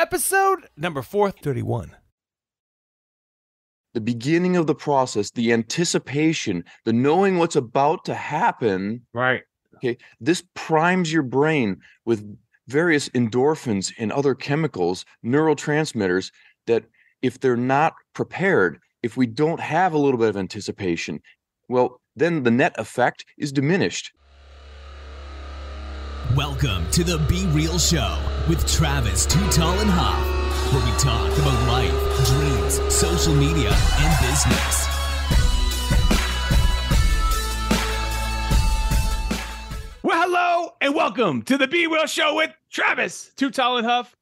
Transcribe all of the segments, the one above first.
episode number 431. The beginning of the process, the anticipation, the knowing what's about to happen. Right. Okay. This primes your brain with various endorphins and other chemicals, neurotransmitters, that if they're not prepared, if we don't have a little bit of anticipation, well, then the net effect is diminished. Welcome to the Be Real Show with Travis Too Tall and Huff, where we talk about life, dreams, social media, and business. Well, hello and welcome to the Be Real Show with Travis Too Tall and Huff.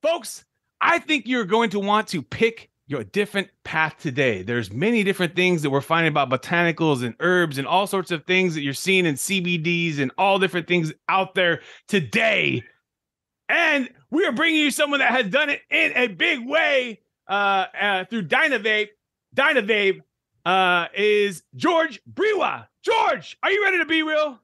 Folks, I think you're going to want to pick your different path today. There's many different things that we're finding about botanicals and herbs and all sorts of things that you're seeing in CBDs and all different things out there today. And we are bringing you someone that has done it in a big way through DynaVap. DynaVap is George Breiwa. George, are you ready to be real?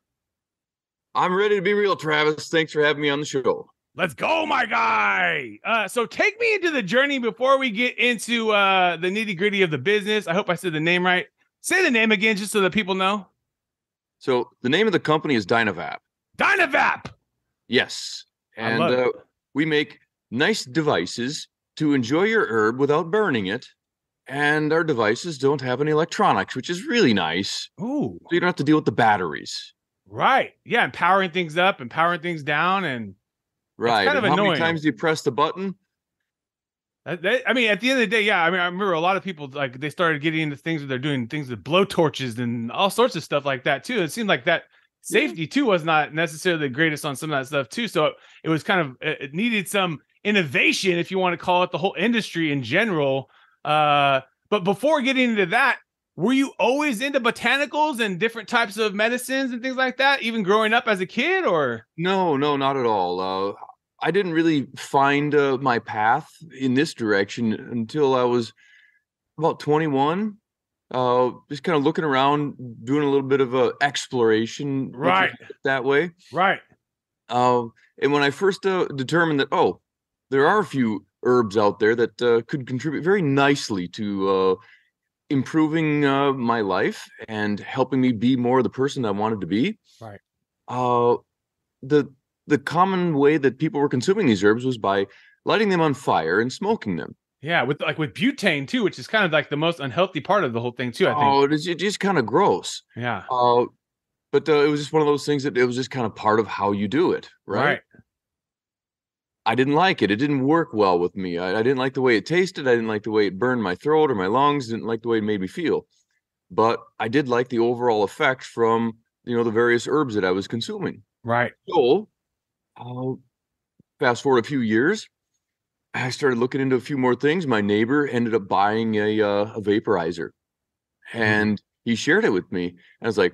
I'm ready to be real, Travis. Thanks for having me on the show. Let's go, my guy. So take me into the journey before we get into the nitty gritty of the business. I hope I said the name right. Say the name again, just so that people know. So the name of the company is DynaVap. DynaVap. Yes. And we make nice devices to enjoy your herb without burning it. And our devices don't have any electronics, which is really nice. Ooh. So you don't have to deal with the batteries. Right. Yeah. And powering things up and powering things down. And right. Kind of and how annoying. many times do you press the button? I mean, at the end of the day, yeah. I mean, I remember a lot of people, like, they started getting into things where they're doing things with blowtorches and all sorts of stuff like that, too. It seemed like that safety, too, was not necessarily the greatest on some of that stuff, too. So it was kind of, it needed some innovation, if you want to call it, the whole industry in general. But before getting into that, were you always into botanicals and different types of medicines and things like that, even growing up as a kid, or? No, not at all. I didn't really find my path in this direction until I was about 21. Just kind of looking around, doing a little bit of exploration, right, that way. Right. And when I first determined that, there are a few herbs out there that could contribute very nicely to improving my life and helping me be more the person I wanted to be. Right. The common way that people were consuming these herbs was by lighting them on fire and smoking them. Yeah, with butane too, which is kind of like the most unhealthy part of the whole thing too, I think. Oh, it's just kind of gross. Yeah. But it was just one of those things that it was just kind of part of how you do it, right? I didn't like it. It didn't work well with me. I didn't like the way it tasted. I didn't like the way it burned my throat or my lungs. Didn't like the way it made me feel. But I did like the overall effect from, the various herbs that I was consuming. Right. So, fast forward a few years, I started looking into a few more things. My neighbor ended up buying a vaporizer, and he shared it with me. And I was like,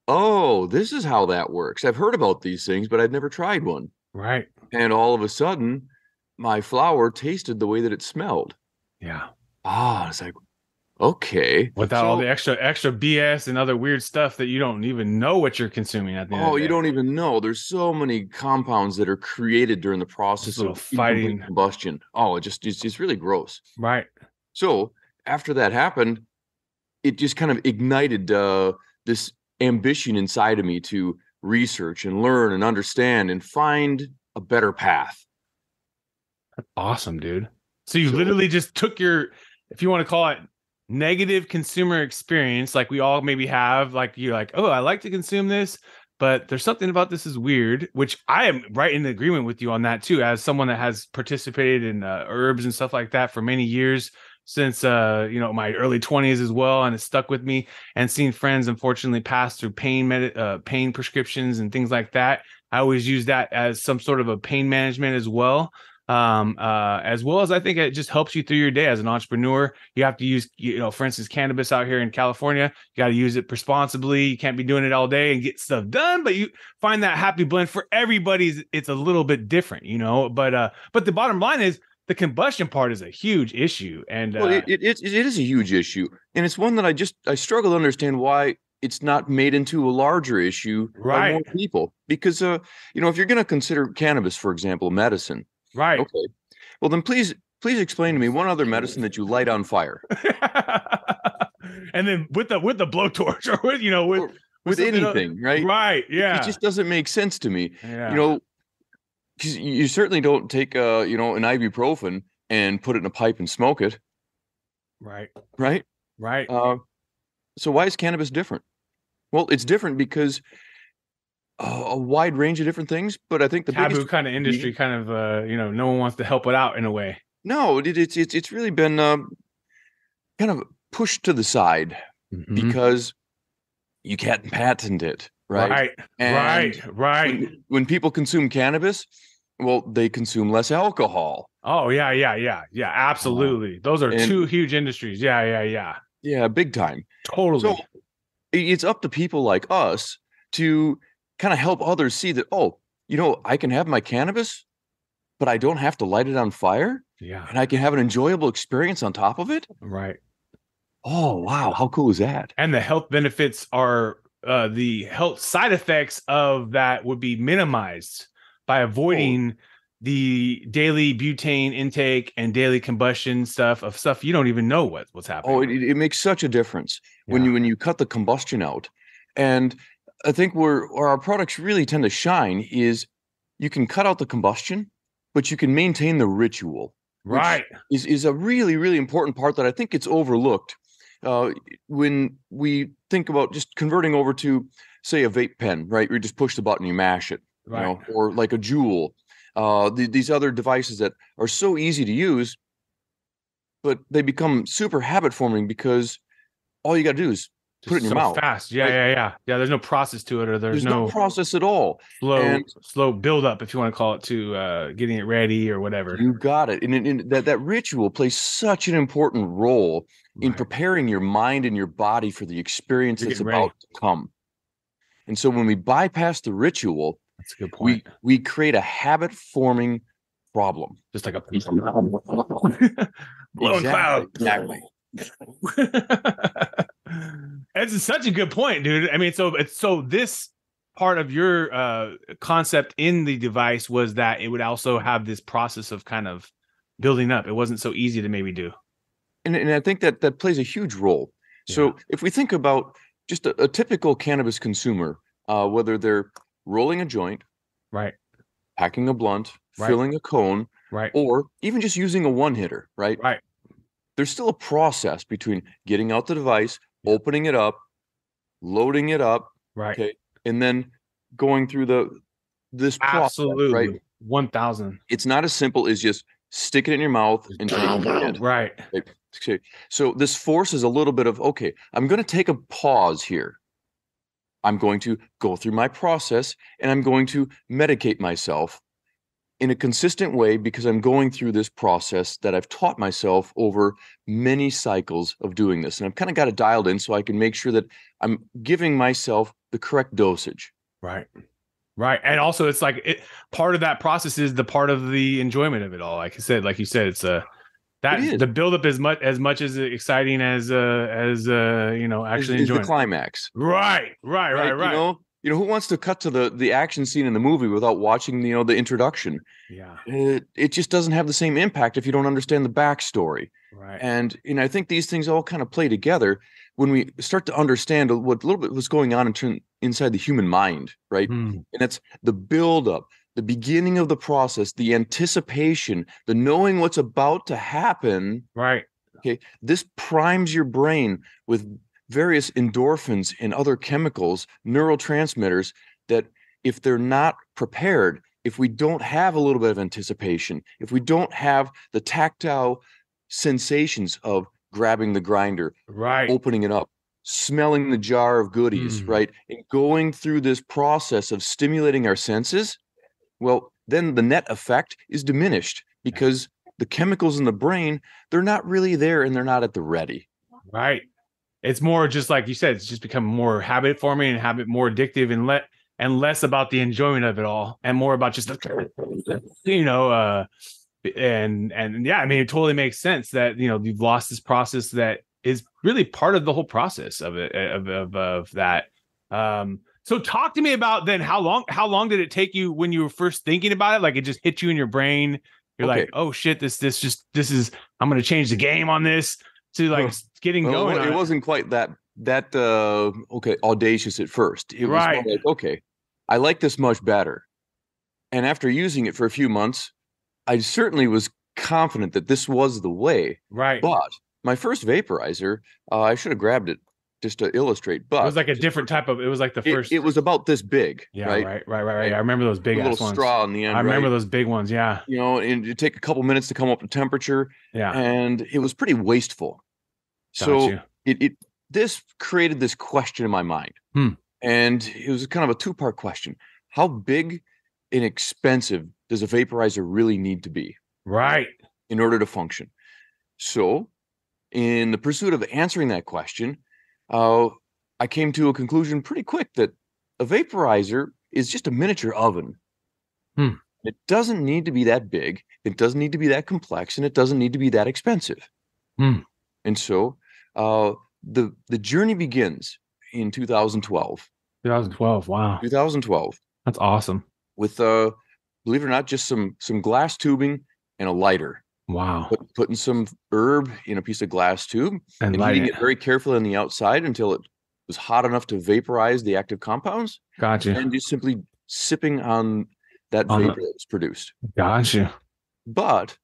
oh, this is how that works. I've heard about these things, but I'd never tried one. Right. And all of a sudden, my flower tasted the way that it smelled. Yeah. I was like, okay. Without all the extra BS and other weird stuff that you don't even know what you're consuming at the end of the day. You don't even know. There's so many compounds that are created during the process of fighting combustion. It's really gross. Right. So after that happened, it just kind of ignited this ambition inside of me to research and learn and understand and find a better path. That's awesome, dude. So you literally just took your, if you want to call it, negative consumer experience, like we all maybe have, like you're like, oh, I like to consume this, but there's something about this is weird, which I am right in agreement with you on that too, as someone that has participated in herbs and stuff like that for many years, since my early 20s as well, and it stuck with me, and seen friends unfortunately pass through pain prescriptions and things like that. I always use that as some sort of a pain management as well. As I think it just helps you through your day as an entrepreneur. You have to use, for instance, cannabis out here in California. You got to use it responsibly. You can't be doing it all day and get stuff done, but you find that happy blend. For everybody, it's a little bit different, but the bottom line is the combustion part is a huge issue. And it is a huge issue. And it's one that I struggle to understand why it's not made into a larger issue by more people. Because, if you're going to consider cannabis, for example, medicine, right? Okay, Well, then please explain to me one other medicine that you light on fire. And then with the blowtorch or with anything, right? Right. Yeah. It just doesn't make sense to me. Yeah. Because you certainly don't take an ibuprofen and put it in a pipe and smoke it. Right. Right. Right. So why is cannabis different? Well, it's different because a wide range of different things, but I think the taboo biggest kind of industry, kind of no one wants to help it out in a way. No, it's really been kind of pushed to the side because you can't patent it, right? Right. When people consume cannabis, well, they consume less alcohol. Oh yeah, absolutely. Those are two huge industries. Yeah, big time. Totally. So it's up to people like us to kind of help others see that, I can have my cannabis, but I don't have to light it on fire. Yeah. And I can have an enjoyable experience on top of it. Right. Oh, wow. How cool is that? And the health benefits are the health side effects of that would be minimized by avoiding the daily butane intake and daily combustion stuff you don't even know what's happening. Oh, it makes such a difference when you cut the combustion out. And I think where our products really tend to shine is you can cut out the combustion, but you can maintain the ritual. Right. Is a really, really important part that I think gets overlooked when we think about just converting over to, say, a vape pen, right? Where you just push the button, you mash it, right. Or like a Juul, these other devices that are so easy to use, but they become super habit forming because all you got to do is put it in your mouth. Fast. Yeah. There's no process to it, or there's no process at all. Slow build up, if you want to call it, to getting it ready or whatever. You got it. And that ritual plays such an important role in preparing your mind and your body for the experience that's about to come. And so when we bypass the ritual, that's a good point. We create a habit forming problem. Just like a piece of blowing cloud. Exactly. It's such a good point, dude. I mean, so this part of your concept in the device was that it would also have this process of kind of building up. It wasn't so easy to maybe do. And I think that plays a huge role. So if we think about just a typical cannabis consumer, whether they're rolling a joint, right, packing a blunt, filling a cone, right, or even just using a one hitter, right, there's still a process between getting out the device, opening it up, loading it up, and then going through this process, right? 1,000. It's not as simple as just stick it in your mouth and take it. Right. Okay. So this forces a little bit of, I'm going to take a pause here. I'm going to go through my process and I'm going to medicate myself in a consistent way because I'm going through this process that I've taught myself over many cycles of doing this. And I've kind of got it dialed in so I can make sure that I'm giving myself the correct dosage. Right. And also it's like part of that process is the part of the enjoyment of it all. Like you said, it's the buildup is much as exciting as actually enjoying the climax. Right. Who wants to cut to the action scene in the movie without watching the introduction? Yeah, it just doesn't have the same impact if you don't understand the backstory. Right. And I think these things all kind of play together when we start to understand what a little bit was going on inside the human mind, right? And that's the buildup, the beginning of the process, the anticipation, the knowing what's about to happen. Right. Okay. This primes your brain with various endorphins and other chemicals, neurotransmitters, that if they're not prepared, if we don't have a little bit of anticipation, if we don't have the tactile sensations of grabbing the grinder, opening it up, smelling the jar of goodies, right, and going through this process of stimulating our senses, well, then the net effect is diminished because the chemicals in the brain, they're not really there and they're not at the ready. Right. It's more just like you said, it's just become more habit forming and more addictive and less about the enjoyment of it all and more about just and I mean, it totally makes sense that you've lost this process that is really part of the whole process of it of that. So talk to me about then how long did it take you when you were first thinking about it? Like it just hit you in your brain You're like, oh shit, this is, I'm going to change the game on this to like getting going. It wasn't quite that audacious at first. It was more like, okay, I like this much better. And after using it for a few months, I certainly was confident that this was the way. Right. But my first vaporizer, I should have grabbed it just to illustrate. But it was like a different type of. It was like the first. It was about this big. Yeah. Right. I remember those big little ones. Straw in the end. I remember those big ones. Yeah. You know, and it take a couple minutes to come up to temperature. Yeah. And it was pretty wasteful. So this created this question in my mind. And it was kind of a two-part question. How big and expensive does a vaporizer really need to be? Right. In order to function. So in the pursuit of answering that question, I came to a conclusion pretty quick that a vaporizer is just a miniature oven. It doesn't need to be that big. It doesn't need to be that complex, and it doesn't need to be that expensive. And so the journey begins in 2012. 2012. Wow. 2012. That's awesome. With believe it or not, just some glass tubing and a lighter. Wow. Putting some herb in a piece of glass tube and heating it very carefully on the outside until it was hot enough to vaporize the active compounds. Gotcha. And just simply sipping on that vapor that was produced. Gotcha. But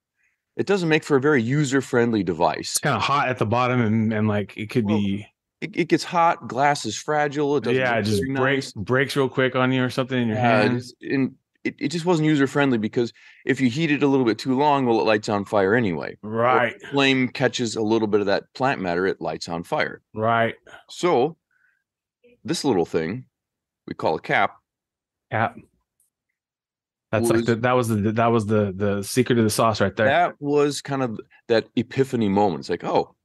it doesn't make for a very user-friendly device. It's kind of hot at the bottom and like it could be. It gets hot. Glass is fragile. It doesn't. Yeah, it just breaks real quick on you or something in your hands. And it just wasn't user-friendly because if you heat it a little bit too long, well, it lights on fire anyway. Right. Or flame catches a little bit of that plant matter, it lights on fire. Right. So this little thing we call a cap. That's that was the secret of the sauce right there. That was kind of that epiphany moment. It's like, oh,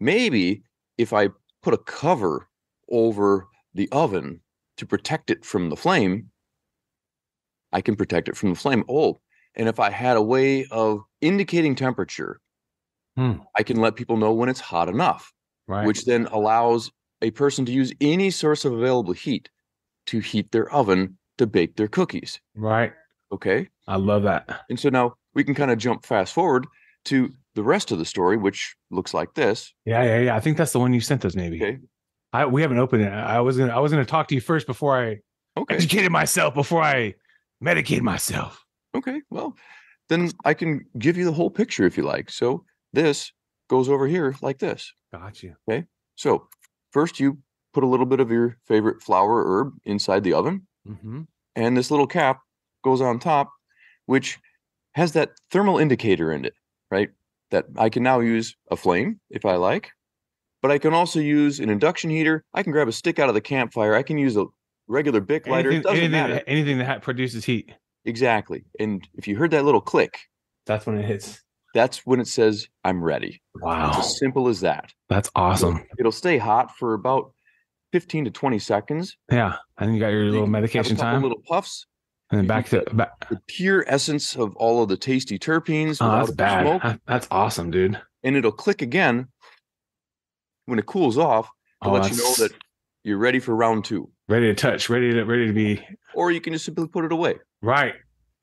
maybe if I put a cover over the oven to protect it from the flame, I can protect it from the flame. Oh, and if I had a way of indicating temperature, I can let people know when it's hot enough, which then allows a person to use any source of available heat to heat their oven to bake their cookies. Right. Okay. I love that. And so now we can kind of jump fast forward to the rest of the story, which looks like this. Yeah. I think that's the one you sent us, maybe. Okay. We haven't opened it. I was gonna talk to you first before I educated myself, before I medicate myself. Okay. Well, then I can give you the whole picture if you like. So this goes over here like this. Gotcha. Okay. So first you put a little bit of your favorite flower or herb inside the oven. And this little cap goes on top, which has that thermal indicator in it, right? That I can now use a flame if I like, but I can also use an induction heater. I can grab a stick out of the campfire. I can use a regular Bic lighter. It doesn't matter. Anything that produces heat. Exactly. And if you heard that little click, that's when it hits. That's when it says, I'm ready. Wow. It's as simple as that. That's awesome. It'll stay hot for about 15 to 20 seconds. Yeah. And then you got your little medication time. Little puffs. And then back to the pure essence of all of the tasty terpenes. Oh, that's bad. Smoke. That's awesome, dude. And it'll click again when it cools off to let you know that you're ready for round 2. Ready to touch, ready to be. Or you can just simply put it away. Right.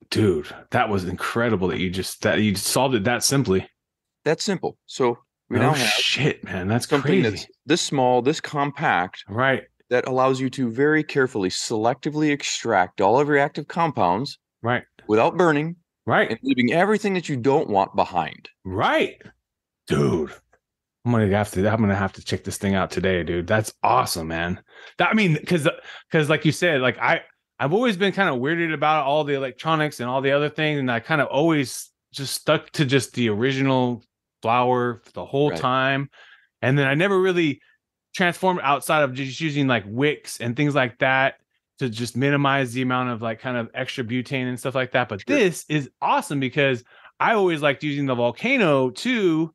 Dude, that was incredible that you solved it that simply. That's simple. So we now have shit, man. That's something crazy. That's this small, this compact. Right. That allows you to very carefully, selectively extract all of your active compounds. Right. Without burning. Right. And leaving everything that you don't want behind. Right. Dude. I'm gonna have to check this thing out today, dude. That's awesome, man. Because like you said, like I've always been kind of weirded about all the electronics and all the other things, and I kind of always just stuck to just the original flower the whole time, and then I never really transformed outside of just using like wicks and things like that to just minimize the amount of like kind of extra butane and stuff like that. But this is awesome because I always liked using the volcano too.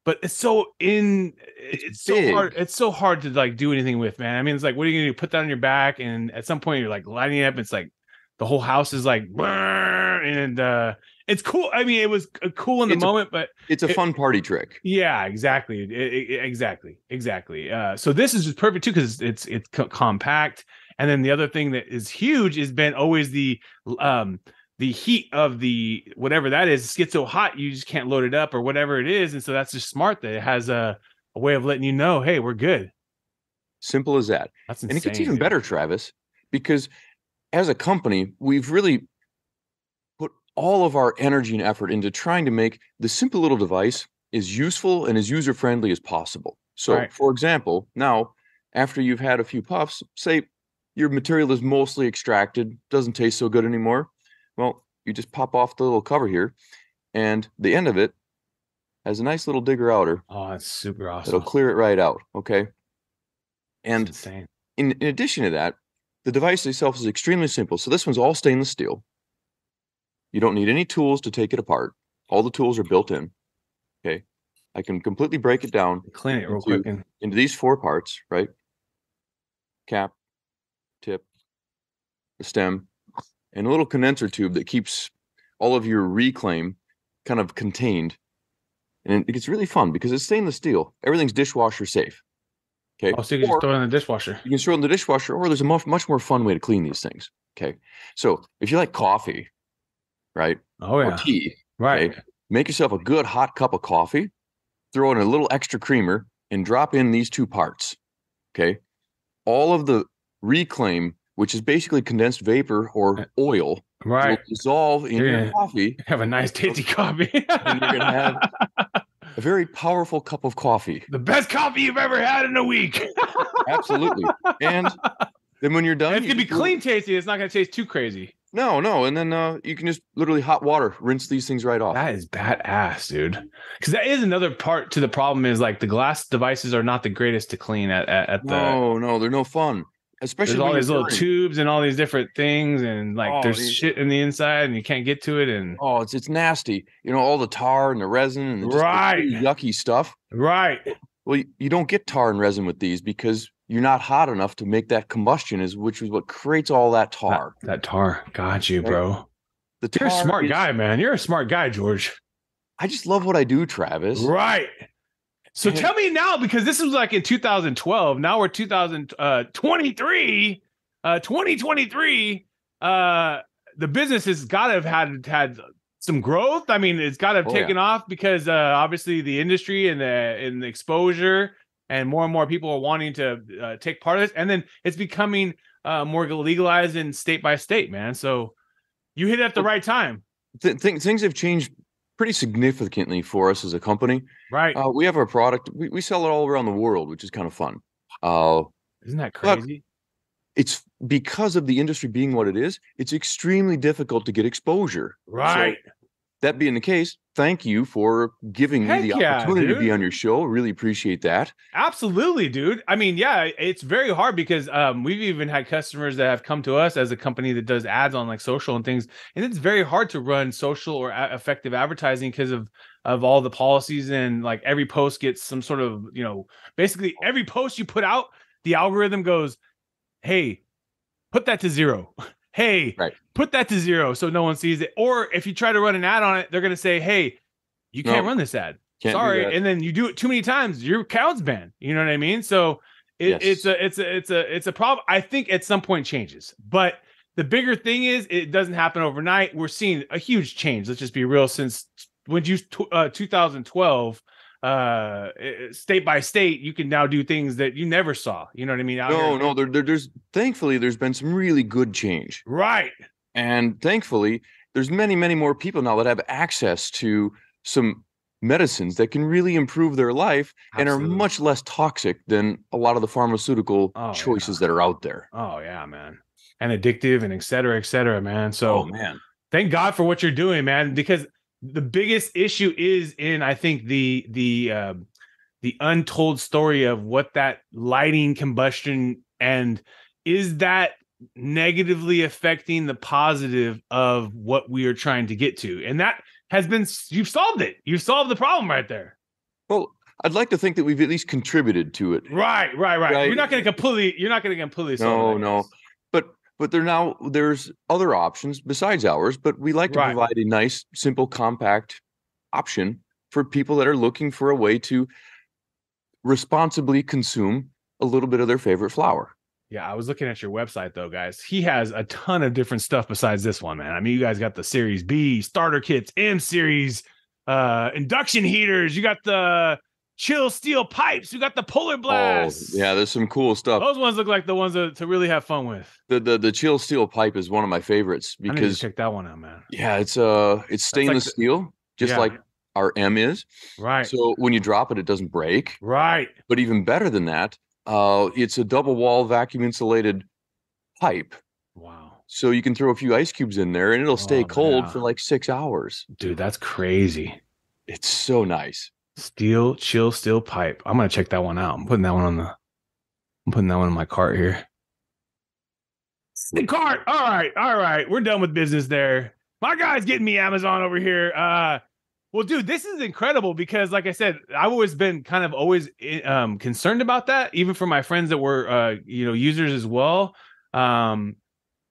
But it's so hard. It's so hard to like do anything with, man. I mean, it's like, what are you gonna do? Put that on your back, and at some point you're like lighting it up. It's like the whole house is like, and it's cool. I mean, it was cool in the moment, but it's a fun party trick. Yeah, exactly, exactly. So this is just perfect too because it's compact. And then the other thing that is huge has been always the the heat of the whatever that is gets so hot you just can't load it up or whatever it is. And so that's just smart that it has a way of letting you know, hey, we're good. Simple as that. That's insane. And it gets even better, Travis, because as a company, we've really put all of our energy and effort into trying to make the simple little device as useful and as user-friendly as possible. So, for example, now, after you've had a few puffs, say your material is mostly extracted, doesn't taste so good anymore. Well, you just pop off the little cover here, and the end of it has a nice little digger outer. Oh, that's super awesome. It'll clear it right out, okay? And that's insane. In addition to that, the device itself is extremely simple. So this one's all stainless steel. You don't need any tools to take it apart. All the tools are built in. Okay. I can completely break it down. Clean it real quick. Into these 4 parts, right? Cap, tip, the stem, and a little condenser tube that keeps all of your reclaim kind of contained. And it gets really fun because it's stainless steel. Everything's dishwasher safe. Okay. Oh, so you can just throw it in the dishwasher. You can throw it in the dishwasher, or there's a much more fun way to clean these things. Okay. So if you like coffee, right? Oh, yeah. Or tea. Right. Okay, make yourself a good hot cup of coffee, throw in a little extra creamer, and drop in these 2 parts. Okay. All of the reclaim, which is basically condensed vapor or oil, will dissolve in your coffee. Have a nice tasty coffee. And you're gonna have a very powerful cup of coffee. The best coffee you've ever had in a week. Absolutely. And then when you're done, it's gonna be clean tasty. It's not gonna taste too crazy. No. And then you can just literally hot water, rinse these things right off. That is badass, dude. Because that is another part to the problem is like the glass devices are not the greatest to clean at No, they're no fun. Especially there's all these little tubes and all these different things, and like there's shit in the inside, and you can't get to it. And it's nasty. You know, all the tar and the resin and the yucky stuff. Right. Well, you don't get tar and resin with these because you're not hot enough to make that combustion, which is what creates all that tar. That tar. Got you, bro. You're a smart guy, man. You're a smart guy, George. I just love what I do, Travis. Right. So tell me now, because this was like in 2012. Now we're 2023. 2023. The business has got to have had some growth. I mean, it's got to have taken off because obviously the industry and the exposure and more people are wanting to take part of this. And then it's becoming more legalized in state by state, man. So you hit it at the right time. Things have changed pretty significantly for us as a company. Right. We have our product. We sell it all around the world, which is kind of fun. Isn't that crazy? It's because of the industry being what it is, it's extremely difficult to get exposure. Right. So, that being the case, thank you for giving me the opportunity to be on your show. Really appreciate that. Absolutely, dude. I mean, yeah, it's very hard because we've even had customers that have come to us as a company that does ads on like social and things, and it's very hard to run social or effective advertising because of all the policies, and like every post gets some sort of, basically every post you put out, the algorithm goes, hey, put that to 0. Hey, put that to 0 so no one sees it. Or if you try to run an ad on it, they're going to say, hey, you can't run this ad. Sorry. And then you do it too many times, your account's banned. You know what I mean? So it's a problem. I think at some point changes. But the bigger thing is it doesn't happen overnight. We're seeing a huge change. Let's just be real. Since when 2012, state by state, you can now do things that you never saw. You know what I mean? There's thankfully there's been some really good change. Right. And thankfully there's many more people now that have access to some medicines that can really improve their life. Absolutely. And are much less toxic than a lot of the pharmaceutical choices that are out there. Oh yeah, man. And addictive and et cetera, man. So thank God for what you're doing, man, because the biggest issue is in, I think, the untold story of what that lighting combustion, and is that negatively affecting the positive of what we are trying to get to. And that has been, you've solved it. You've solved the problem right there. Well, I'd like to think that we've at least contributed to it. Right. You're not going to completely solve it. No. But there's other options besides ours, but we like to provide a nice, simple, compact option for people that are looking for a way to responsibly consume a little bit of their favorite flower. Yeah, I was looking at your website though, guys. He has a ton of different stuff besides this one, man. I mean, you guys got the Series B, starter kits, M Series, induction heaters. You got the chill steel pipes. You got the polar blasts. Oh, yeah, there's some cool stuff. Those ones look like the ones to really have fun with. The chill steel pipe is one of my favorites because I need to check that one out, man. Yeah, it's stainless steel, just like our M is. Right. So when you drop it, it doesn't break. Right. But even better than that, it's a double wall vacuum insulated pipe. Wow. So you can throw a few ice cubes in there and it'll stay cold for like 6 hours. Dude, that's crazy. It's so nice. Chill steel pipe. I'm gonna check that one out. I'm putting that one in my cart here. The cart. All right. We're done with business there. My guy's getting me Amazon over here. Well, dude, this is incredible because, like I said, I've always been concerned about that, even for my friends that were, users as well. And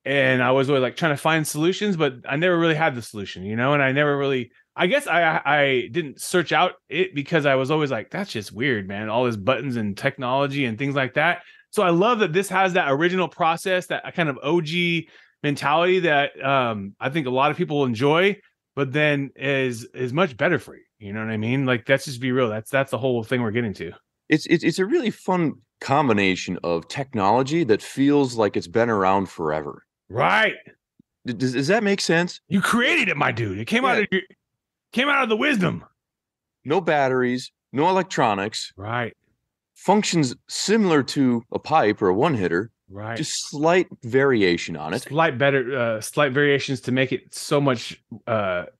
I was always like trying to find solutions, but I never really had the solution, and I never really, I guess I didn't search out it because I was always like, that's just weird, man. All these buttons and technology and things like that. So I love that this has that original process, that kind of OG mentality that I think a lot of people enjoy, but then is much better for you. You know what I mean? Like, let's just be real. That's the whole thing we're getting to. It's a really fun combination of technology that feels like it's been around forever. Right. Does that make sense? You created it, my dude. It came out of the wisdom. No batteries, no electronics. Right. Functions similar to a pipe or a one hitter. Right. Just slight variation on it. Slight variations to make it so much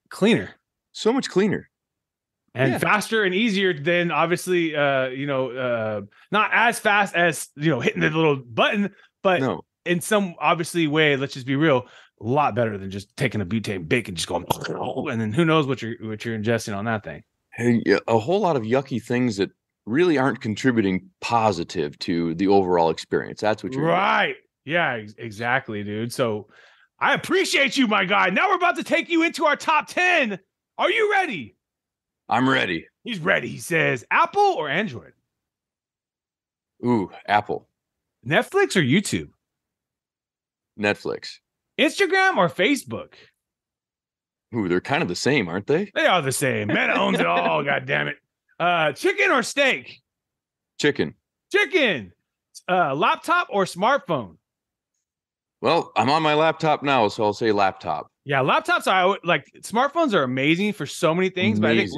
cleaner. So much cleaner. And faster and easier than, obviously, not as fast as, hitting the little button, but in some obviously way, let's just be real, a lot better than just taking a butane bake and just going, and then who knows what you're ingesting on that thing. Hey, a whole lot of yucky things that really aren't contributing positive to the overall experience. That's what you're right. Doing. Yeah, exactly, dude. So I appreciate you, my guy. Now we're about to take you into our top 10. Are you ready? I'm ready. He's ready. He says, Apple or Android? Ooh, Apple. Netflix or YouTube? Netflix. Instagram or Facebook? Ooh, they're kind of the same, aren't they? They are the same. Meta owns it all. God damn it. Chicken or steak? Chicken. Laptop or smartphone? Well, I'm on my laptop now, so I'll say laptop. Yeah, laptops are like, smartphones are amazing for so many things, but I think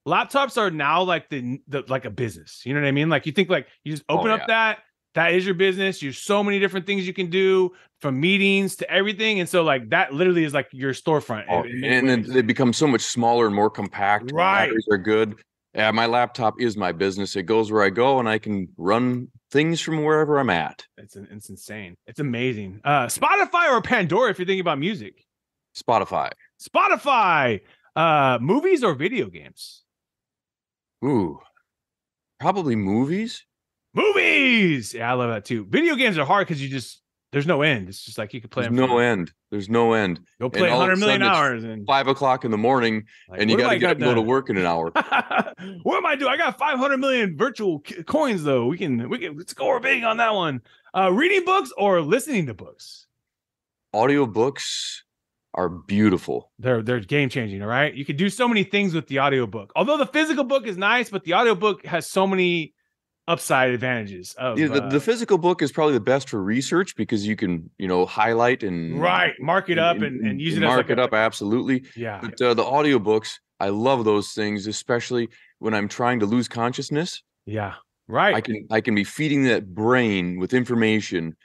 laptops are now like the like a business. You know what I mean? Like, you think like you just open up that is your business. There's so many different things you can do, from meetings to everything. And so like that literally is like your storefront. And then they become so much smaller and more compact. Right. Batteries are good. Yeah, my laptop is my business. It goes where I go and I can run things from wherever I'm at. It's insane. It's amazing. Spotify or Pandora if you're thinking about music? Spotify. Movies or video games? Ooh, probably movies. Yeah, I love that too. Video games are hard because there's no end. It's just like you could play them. There's no end. Go play 100 million hours and 5 o'clock in the morning, and you got to go to work in an hour. What am I doing? I got 500 million virtual coins though. We can score big on that one. Reading books or listening to books? Audiobooks are beautiful. They're game changing. All right, you can do so many things with the audiobook. Although the physical book is nice, but the audiobook has so many upside advantages of the physical book is probably the best for research because you can highlight and mark it up and use it mark it up. Absolutely. Yeah. But the audiobooks, I love those things, especially when I'm trying to lose consciousness. Yeah. Right. I can be feeding that brain with information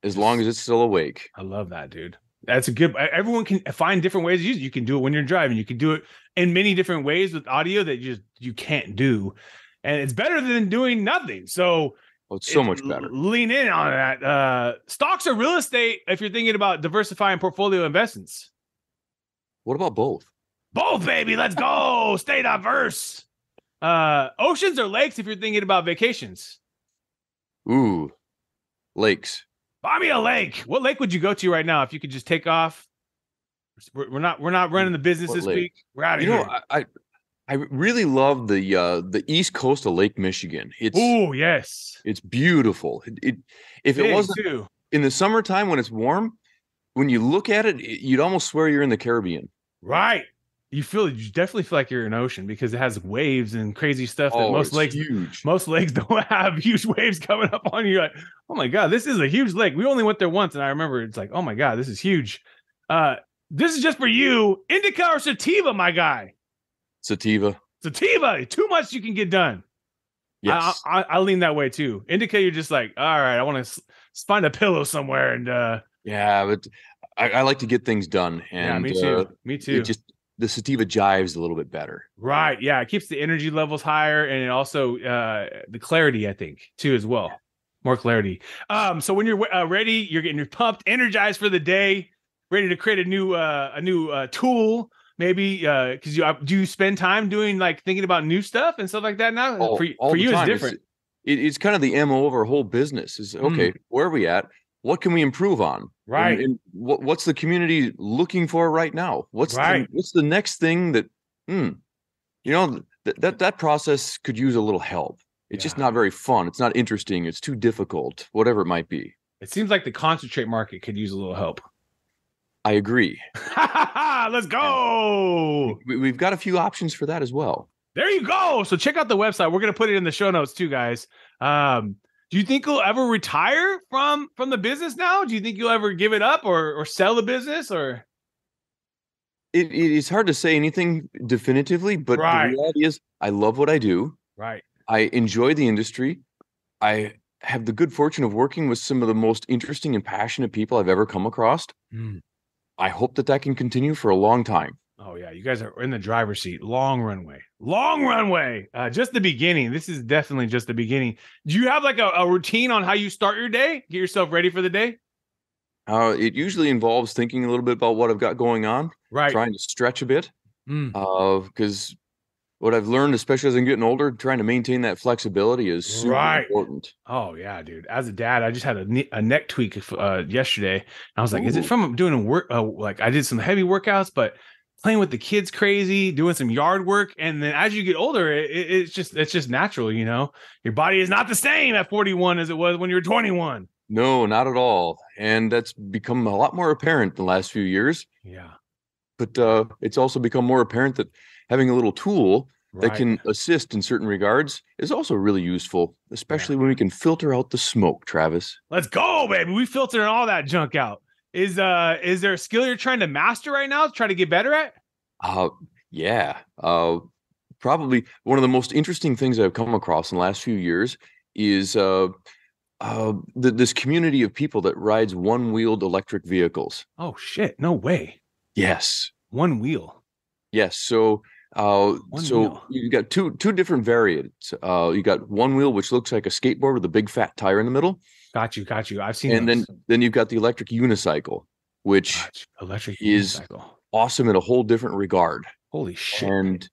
as long as it's still awake. I love that, dude. That's a good. Everyone can find different ways to use it. You can do it when you're driving. You can do it in many different ways with audio that you can't do. And it's better than doing nothing. So it's so much better. Lean in on that. Stocks or real estate if you're thinking about diversifying portfolio investments. What about both? Both, baby. Let's go. Stay diverse. Oceans or lakes if you're thinking about vacations. Ooh, lakes. Buy me a lake. What lake would you go to right now if you could just take off? We're not running the business this week. We're out of here. I really love the east coast of Lake Michigan. Oh, yes. It's beautiful. If it Big wasn't too. in the summertime when it's warm, when you look at it, you'd almost swear you're in the Caribbean. Right. You definitely feel like you're in an ocean because it has waves and crazy stuff that Oh, it's huge. most lakes don't have huge waves coming up on you. Like, oh my God, this is a huge lake. We only went there once, and I remember it's like, oh my God, this is huge. This is just for you. Indica or sativa, my guy? Sativa. Sativa. Too much you can get done. Yes. I lean that way too. Indica, you're just like, all right, I want to find a pillow somewhere and yeah, but I like to get things done, and yeah, me too. Me too. The sativa jives a little bit better. Right. Yeah. It keeps the energy levels higher, and it also the clarity, I think, too, as well. More clarity. So when you're ready, you're getting pumped, energized for the day, ready to create a new tool. Maybe because do you spend time doing like thinking about new stuff and stuff like that now? All for you, it's different. It's kind of the MO of our whole business. Is okay. Where are we at? What can we improve on? Right. And what's the community looking for right now? What's the next thing that, that process could use a little help. It's just not very fun. It's not interesting. It's too difficult, whatever it might be. It seems like the concentrate market could use a little help. I agree. Let's go. We've got a few options for that as well. There you go. So check out the website. We're going to put it in the show notes too, guys. Do you think you'll ever retire from the business now? Do you think you'll ever give it up or sell the business or? It is hard to say anything definitively, but the reality is I love what I do. Right. I enjoy the industry. I have the good fortune of working with some of the most interesting and passionate people I've ever come across. I hope that can continue for a long time. Oh yeah, you guys are in the driver's seat. Long runway. Just the beginning. This is definitely just the beginning. Do you have like a routine on how you start your day? Get yourself ready for the day? It usually involves thinking a little bit about what I've got going on. Right. Trying to stretch a bit. Because what I've learned, especially as I'm getting older, trying to maintain that flexibility is super important. Oh yeah, dude. As a dad, I just had a neck tweak yesterday. And I was like, is it from doing work? Like I did some heavy workouts, but playing with the kids crazy, doing some yard work. And then as you get older, it's just natural, your body is not the same at 41 as it was when you were 21. No, not at all. And that's become a lot more apparent in the last few years. Yeah. But it's also become more apparent that having a little tool that can assist in certain regards is also really useful, especially when we can filter out the smoke, Travis. Let's go, baby. We filtering all that junk out. Is there a skill you're trying to master right now to try to get better at? Yeah. Probably one of the most interesting things I've come across in the last few years is this community of people that rides one-wheeled electric vehicles. Oh shit! No way. Yes. One wheel. Yes. So you got two different variants. You got one wheel, which looks like a skateboard with a big fat tire in the middle. Got you. I've seen. And then you've got the electric unicycle, which is awesome in a whole different regard. Holy shit! And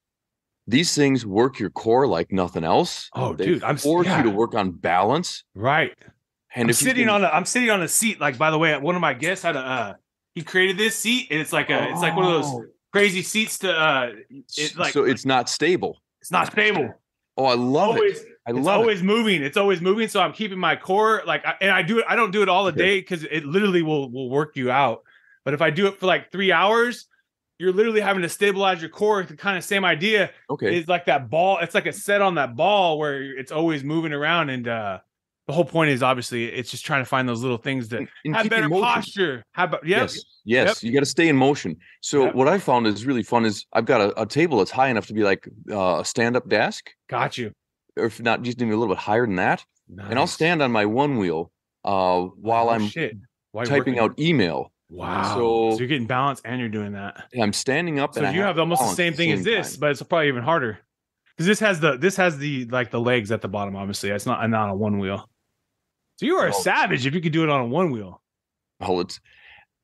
these things work your core like nothing else. Oh, dude, I'm force you to work on balance. Right. And I'm sitting on a seat. Like, by the way, one of my guests had he created this seat, and it's like one of those crazy seats to so it's not stable. It's not stable. Oh, I love it. It's always moving. It's always moving. So I'm keeping my core I do it. I don't do it all the day because it literally will work you out. But if I do it for like 3 hours, you're literally having to stabilize your core. The kind of same idea. Okay. It's like that ball. It's like a set on that ball where it's always moving around. And the whole point is obviously it's just trying to find those little things that have better posture. Yes. You got to stay in motion. So what I found is really fun is I've got a table that's high enough to be like a stand-up desk. Got you. Or if not, just even a little bit higher than that. Nice. And I'll stand on my one wheel while I'm typing out email. Wow. So you're getting balance and you're doing that. I'm standing up. So you have almost the same thing as this, but it's probably even harder. Because this has the like the legs at the bottom, obviously. It's not on a one wheel. So you are a savage if you could do it on a one wheel. Oh,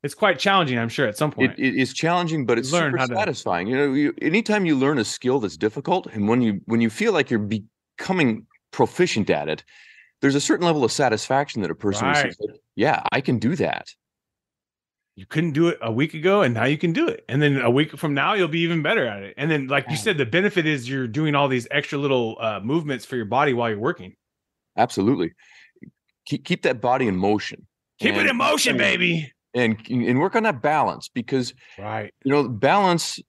it's quite challenging, I'm sure, at some point. It is challenging, but it's super satisfying. Anytime you learn a skill that's difficult, and when you feel like you're becoming proficient at it, there's a certain level of satisfaction that a person receives. Like, yeah, I can do that. You couldn't do it a week ago, and now you can do it. And then a week from now, you'll be even better at it. And then, like you said, the benefit is you're doing all these extra little movements for your body while you're working. Absolutely. Keep that body in motion. Keep it in motion, baby. And work on that balance, because right. Balance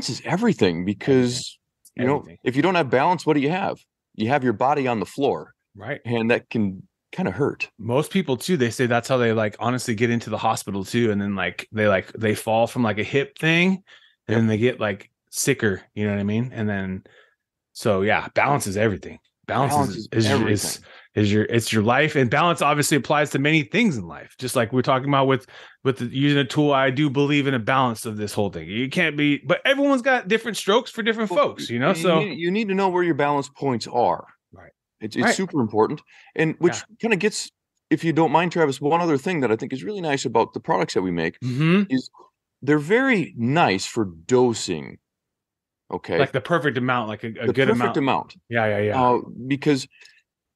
is everything, because if you don't have balance, what do you have? You have your body on the floor. Right. And that can kind of hurt. Most people too, they say that's how they honestly get into the hospital too. And then they fall from a hip thing, and then they get sicker, you know what I mean? And then, so yeah, balance is everything. Balance is everything. It's your life, and balance obviously applies to many things in life. Just like we're talking about with using a tool, I do believe in a balance of this whole thing. You can't be, but everyone's got different strokes for different folks, So you need to know where your balance points are. Right. It's super important, and which kind of gets, if you don't mind, Travis, one other thing that I think is really nice about the products that we make is they're very nice for dosing. Okay, like the perfect amount, like a good amount. Yeah. Because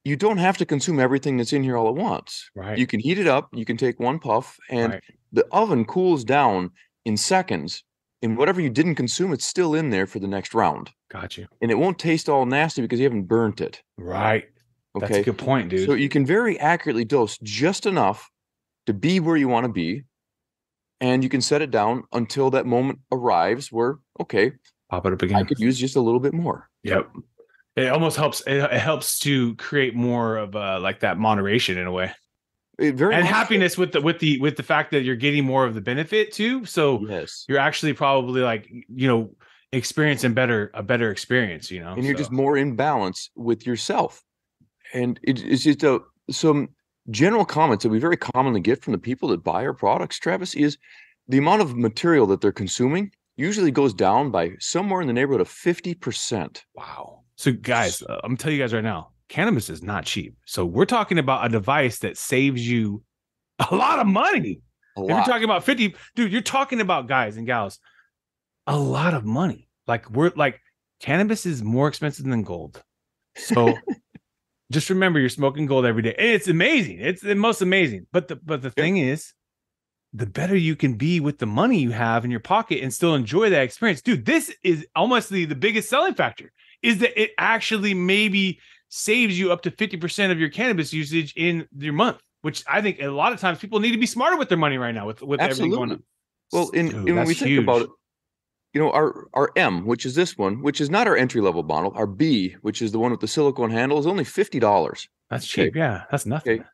you don't have to consume everything that's in here all at once. Right. You can heat it up. You can take one puff, and the oven cools down in seconds. And whatever you didn't consume, it's still in there for the next round. Got you. And it won't taste all nasty because you haven't burnt it. Right. Okay. That's a good point, dude. So you can very accurately dose just enough to be where you want to be. And you can set it down until that moment arrives where, okay, pop it up again. I could use just a little bit more. Yep. It almost helps. It helps to create more of that moderation in a way. And happiness with the fact that you're getting more of the benefit too. So you're actually probably experiencing a better experience, and you're just more in balance with yourself. And it's just some general comments that we very commonly get from the people that buy our products, Travis, is the amount of material that they're consuming usually goes down by somewhere in the neighborhood of 50%. Wow. So guys, I'm gonna tell you guys right now, cannabis is not cheap. So we're talking about a device that saves you a lot of money. If you're talking about 50, dude, you're talking about, guys and gals, a lot of money. Cannabis is more expensive than gold. So just remember, you're smoking gold every day. And it's amazing. It's the most amazing. But the thing is, the better you can be with the money you have in your pocket and still enjoy that experience. Dude, this is almost the biggest selling factor, is that it actually maybe saves you up to 50% of your cannabis usage in your month, which I think a lot of times people need to be smarter with their money right now with everything going on. Well, and when we think about it, our M, which is this one, which is not our entry-level model, our B, which is the one with the silicone handle, is only $50. That's cheap. Yeah, that's nothing. Okay.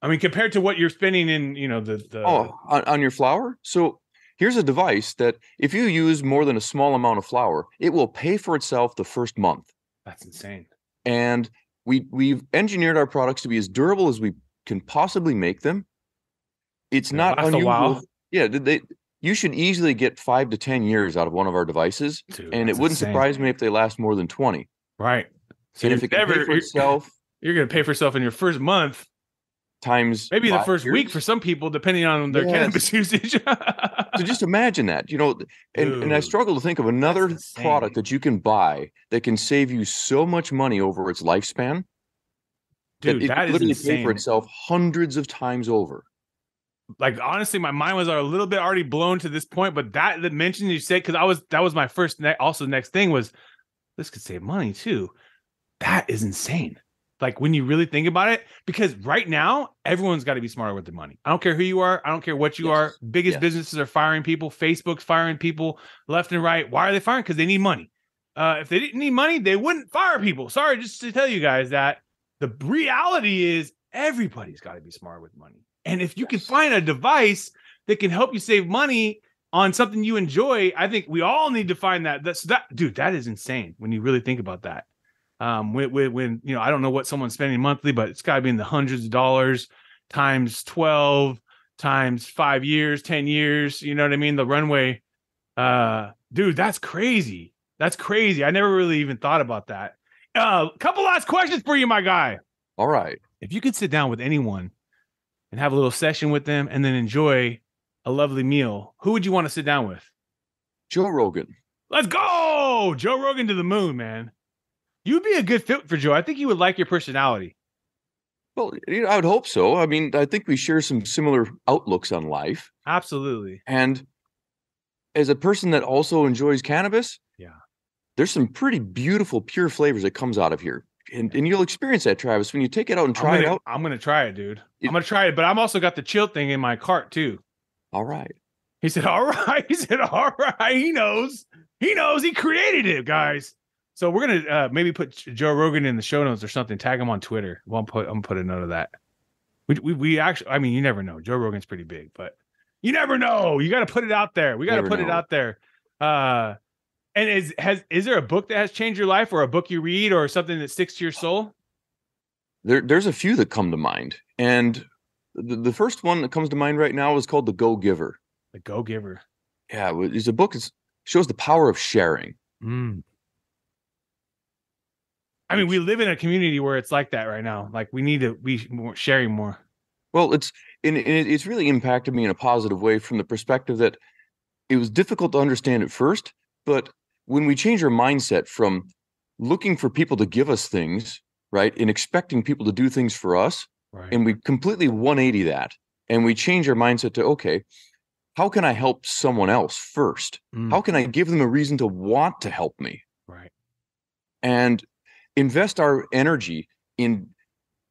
I mean, compared to what you're spending in, on your flower. So here's a device that if you use more than a small amount of flower, it will pay for itself the first month. That's insane. And we've engineered our products to be as durable as we can possibly make them. It's not unusual. A while. Yeah, you should easily get 5 to 10 years out of one of our devices, and it wouldn't surprise me if they last more than 20. Right. So if it can pay for itself, you're going to pay for yourself in your first month. Times maybe the first week for some people, depending on their cannabis usage. So just imagine that, and I struggle to think of another product that you can buy that can save you so much money over its lifespan. Dude, that is literally insane. Pay for itself hundreds of times over. Honestly, my mind was a little bit already blown to this point, but that mention you said, because that was my first. Also, next thing was, this could save money too. That is insane. When you really think about it, because right now, everyone's got to be smarter with their money. I don't care who you are. I don't care what you are. Biggest businesses are firing people. Facebook's firing people left and right. Why are they firing? Because they need money. If they didn't need money, they wouldn't fire people. Sorry, just to tell you guys that the reality is everybody's got to be smart with money. And if you can find a device that can help you save money on something you enjoy, I think we all need to find that. Dude, that is insane when you really think about that. When I don't know what someone's spending monthly, but it's got to be in the hundreds of dollars times 12 times 5 years, 10 years. You know what I mean? The runway, dude, that's crazy. That's crazy. I never really even thought about that. Couple last questions for you, my guy. All right. If you could sit down with anyone and have a little session with them and then enjoy a lovely meal, who would you want to sit down with? Joe Rogan. Let's go. Joe Rogan to the moon, man. You'd be a good fit for Joe. I think he would like your personality. Well, I would hope so. I mean, I think we share some similar outlooks on life. Absolutely. And as a person that also enjoys cannabis, yeah, there's some pretty beautiful, pure flavors that comes out of here. And you'll experience that, Travis, when you take it out and try it out. I'm going to try it, dude. I'm going to try it, but I'm also got the chill thing in my cart too. All right. He said, all right. He said, all right. He knows. He created it, guys. So we're going to maybe put Joe Rogan in the show notes or something. Tag him on Twitter. I'm going to put a note of that. We actually, I mean, you never know. Joe Rogan's pretty big, but you never know. You got to put it out there. We got to put it out there. And is there a book that has changed your life, or a book you read, or something that sticks to your soul? There's a few that come to mind. And the first one that comes to mind right now is called The Go-Giver. The Go-Giver. Yeah, it's a book that shows the power of sharing. I mean, we live in a community where it's like that right now. Like, we need to be sharing more. Well, it's really impacted me in a positive way, from the perspective that it was difficult to understand at first, but when we change our mindset from looking for people to give us things, right, and expecting people to do things for us, right, and we completely 180 that, and we change our mindset to, okay, how can I help someone else first? How can I give them a reason to want to help me? Right. And invest our energy in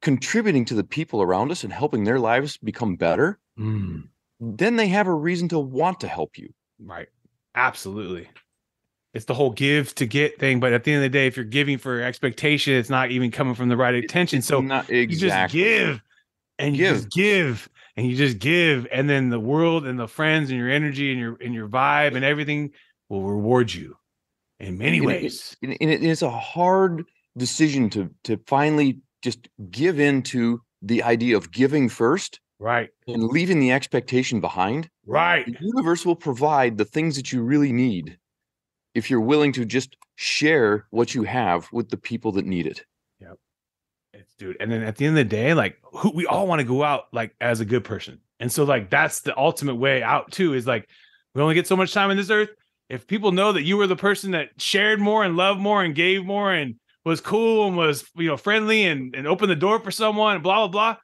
contributing to the people around us and helping their lives become better. Then they have a reason to want to help you. Right. Absolutely. It's the whole give to get thing. But at the end of the day, if you're giving for expectation, it's not even coming from the right intention. So you just give and you just give and you just give. And then the world and the friends and your energy and your vibe and everything will reward you in many ways. And it is a hard decision to finally just give into the idea of giving first. Right. And leaving the expectation behind. Right. The universe will provide the things that you really need if you're willing to just share what you have with the people that need it. Yep. Dude. And then at the end of the day, like, we all want to go out like as a good person. And so, like, that's the ultimate way out too, is like, we only get so much time on this earth. If people know that you were the person that shared more and loved more and gave more and was cool and was, friendly and opened the door for someone and blah, blah, blah,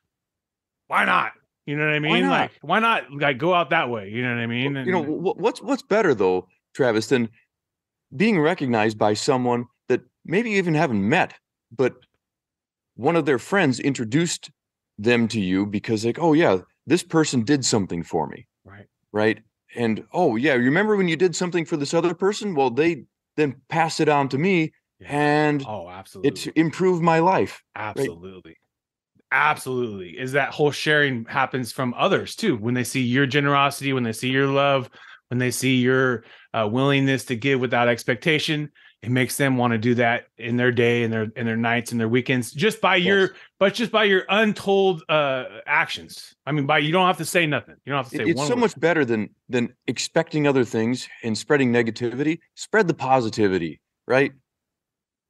why not? You know what I mean? Why not like go out that way? You know what I mean? Well, what's better though, Travis, than being recognized by someone that maybe you even haven't met, but one of their friends introduced them to you because, like, oh yeah, this person did something for me. Right. Right. And oh yeah, you remember when you did something for this other person? Well, they then passed it on to me, and absolutely, it improved my life. Absolutely. Right? Absolutely. Is that whole sharing happens from others too. When they see your generosity, when they see your love, when they see your willingness to give without expectation, it makes them want to do that in their day and their nights and their weekends, just by your untold actions. I mean, you don't have to say nothing. You don't have to say it's so much better than expecting other things and spreading negativity. Spread the positivity, right?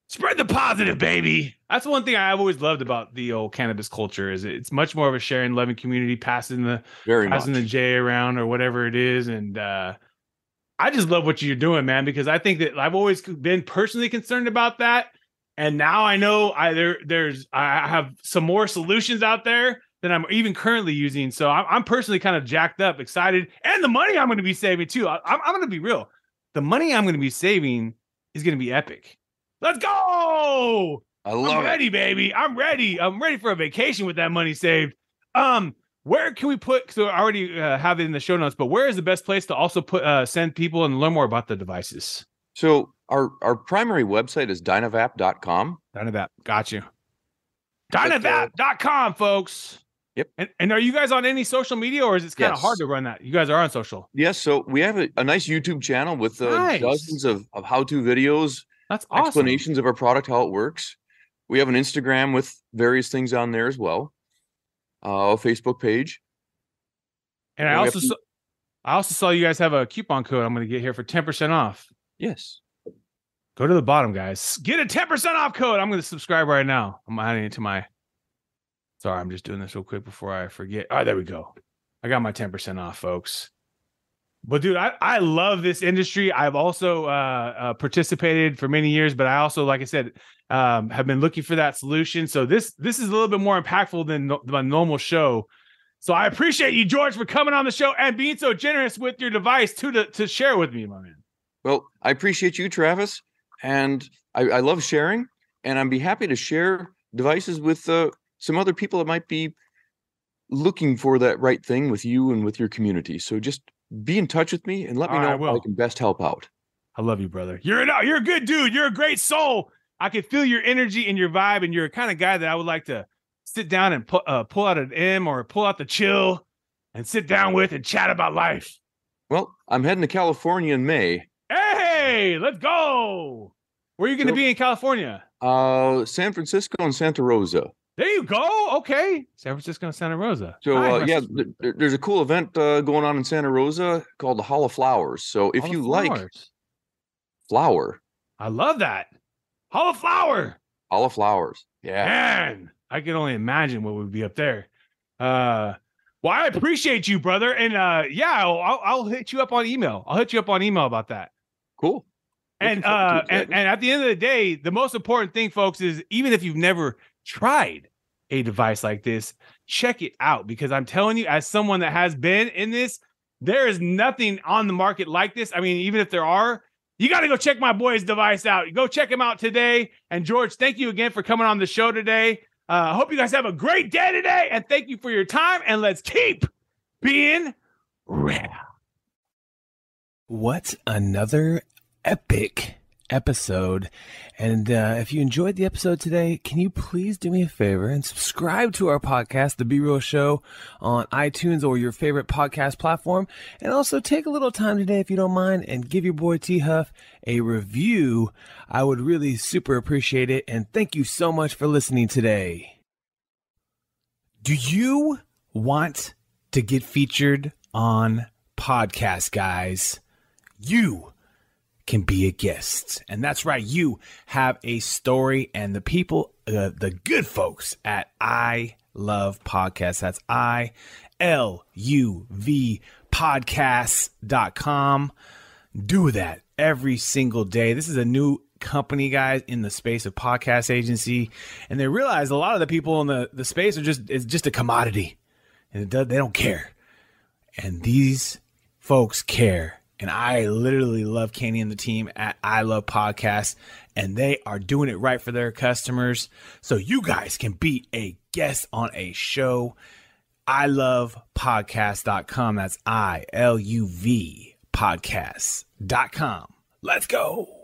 Spread the positive, baby. That's one thing I've always loved about the old cannabis culture, is it's much more of a sharing, loving community, passing the J around or whatever it is. And I just love what you're doing, man, because I think that I've always been personally concerned about that. And now I know I have some more solutions out there than I'm even currently using. So I'm personally kind of jacked up, excited. And the money I'm going to be saving too. I'm going to be real. The money I'm going to be saving is going to be epic. Let's go. I'm ready, baby. I'm ready. I'm ready for a vacation with that money saved. Where can we put, so I already have it in the show notes, but where is the best place to also send people and learn more about the devices? So our primary website is DynaVap.com. DynaVap. Got you. DynaVap.com, folks. Yep. And are you guys on any social media, or is it kind of hard to run that? You guys are on social. Yes. So we have a nice YouTube channel with dozens of how-to videos. That's awesome. Explanations of our product, how it works. We have an Instagram with various things on there as well. A Facebook page. And I also saw you guys have a coupon code I'm going to get here for 10% off. Yes. Go to the bottom, guys. Get a 10% off code. I'm going to subscribe right now. I'm adding it to my... Sorry, I'm just doing this real quick before I forget. All right, there we go. I got my 10% off, folks. Well, dude, I love this industry. I've also participated for many years, but I also, like I said, have been looking for that solution. So this is a little bit more impactful than my normal show. So I appreciate you, George, for coming on the show and being so generous with your device to share with me, my man. Well, I appreciate you, Travis, and I love sharing, and I'd be happy to share devices with some other people that might be looking for that right thing with you and with your community. So just be in touch with me and let me know how I can best help out. I love you, brother. You're a good dude. You're a great soul. I can feel your energy and your vibe, and you're a kind of guy that I would like to sit down and pull out an M or pull out the chill and sit down with and chat about life. Well, I'm heading to California in May. Hey, let's go. Where are you going to be in California? San Francisco and Santa Rosa. There you go. Okay. San Francisco and Santa Rosa. So, there's a cool event going on in Santa Rosa called the Hall of Flowers. So if you like flower. I love that. Hall of Flower. Hall of Flowers. Yeah. Man, I can only imagine what would be up there. Well, I appreciate you, brother. And I'll hit you up on email. I'll hit you up on email about that. Cool. And at the end of the day, the most important thing, folks, is even if you've never tried a device like this, check it out, because I'm telling you, as someone that has been in this, there is nothing on the market like this. I mean, even if there are, you got to go check my boy's device out. Go check him out today. And George, thank you again for coming on the show today. I hope you guys have a great day today, and thank you for your time, and let's keep being real. What another epic episode. And if you enjoyed the episode today, can you please do me a favor and subscribe to our podcast, The Be Real Show, on iTunes or your favorite podcast platform, and also take a little time today, if you don't mind, and give your boy T Huff a review. I would really super appreciate it, and thank you so much for listening today. Do you want to get featured on podcasts, guys? You can be a guest. And that's right, you have a story, and the people, the good folks at I Love Podcasts, that's ILUV podcasts.com, do that every single day. This is a new company, guys, in the space of podcast agency, and they realize a lot of the people in the space are it's just a commodity, and they don't care. And these folks care. And I literally love Kenny and the team at I Love Podcasts, and they are doing it right for their customers. So you guys can be a guest on a show. ilovepodcast.com. That's ILUV podcasts.com. Let's go.